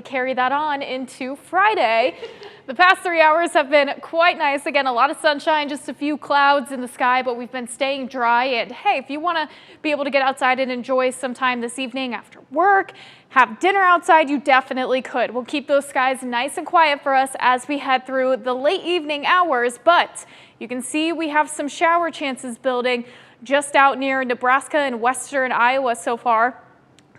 Carry that on into Friday. The past 3 hours have been quite nice. Again, a lot of sunshine, just a few clouds in the sky, but we've been staying dry. And hey, if you want to be able to get outside and enjoy some time this evening after work, have dinner outside, you definitely could. We'll keep those skies nice and quiet for us as we head through the late evening hours, but you can see we have some shower chances building just out near Nebraska and western Iowa so far.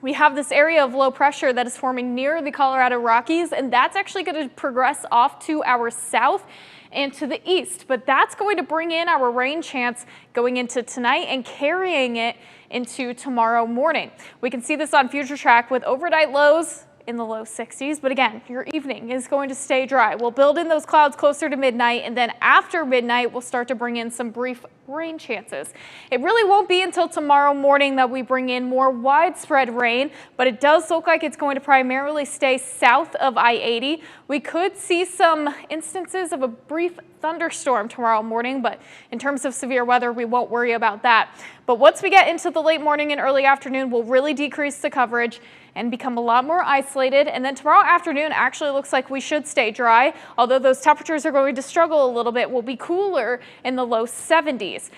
We have this area of low pressure that is forming near the Colorado Rockies, and that's actually going to progress off to our south and to the east. But that's going to bring in our rain chance going into tonight and carrying it into tomorrow morning. We can see this on Future Track with overnight lows in the low 60s, but again, your evening is going to stay dry. We'll build in those clouds closer to midnight, and then after midnight, we'll start to bring in some brief rain chances. It really won't be until tomorrow morning that we bring in more widespread rain, but it does look like it's going to primarily stay south of I-80. We could see some instances of a brief thunderstorm tomorrow morning, but in terms of severe weather, we won't worry about that. But once we get into the late morning and early afternoon, we'll really decrease the coverage and become a lot more isolated. And then tomorrow afternoon actually looks like we should stay dry, although those temperatures are going to struggle a little bit. We'll be cooler in the low 70s.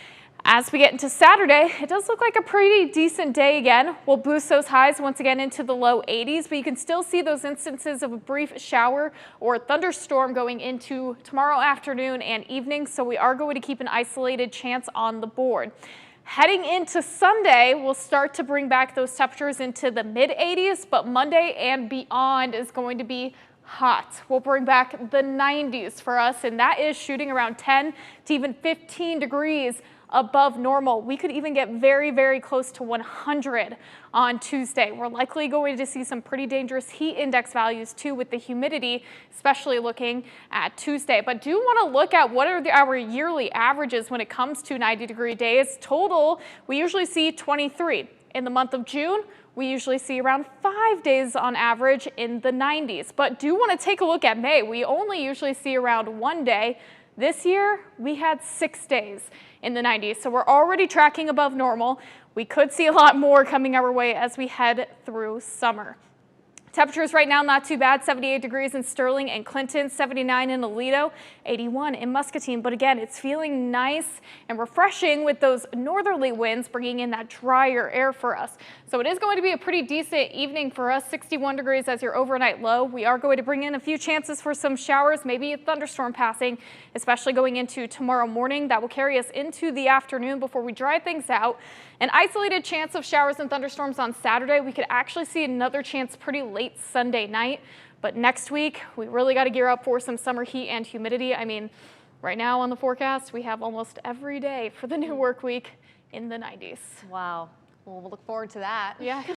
As we get into Saturday, it does look like a pretty decent day again. We'll boost those highs once again into the low 80s, but you can still see those instances of a brief shower or thunderstorm going into tomorrow afternoon and evening, so we are going to keep an isolated chance on the board. Heading into Sunday, we'll start to bring back those temperatures into the mid-80s, but Monday and beyond is going to be hot. We'll bring back the 90s for us, and that is shooting around 10 to even 15 degrees above normal. We could even get very, very close to 100 on Tuesday. We're likely going to see some pretty dangerous heat index values too with the humidity, especially looking at Tuesday. But do want to look at what are our yearly averages when it comes to 90-degree days. Total, we usually see 23. In the month of June, we usually see around 5 days on average in the 90s. But do want to take a look at May. We only usually see around 1 day. This year, we had 6 days in the 90s, so we're already tracking above normal. We could see a lot more coming our way as we head through summer. Temperatures right now not too bad, 78 degrees in Sterling and Clinton, 79 in Aledo, 81 in Muscatine. But again, it's feeling nice and refreshing with those northerly winds bringing in that drier air for us. So it is going to be a pretty decent evening for us, 61 degrees as your overnight low. We are going to bring in a few chances for some showers, maybe a thunderstorm passing, especially going into tomorrow morning. That will carry us into the afternoon before we dry things out. An isolated chance of showers and thunderstorms on Saturday. We could actually see another chance pretty late Sunday night. But next week, we really got to gear up for some summer heat and humidity. I mean, right now on the forecast, we have almost every day for the new work week in the 90s. Wow. Well, we'll look forward to that. Yeah.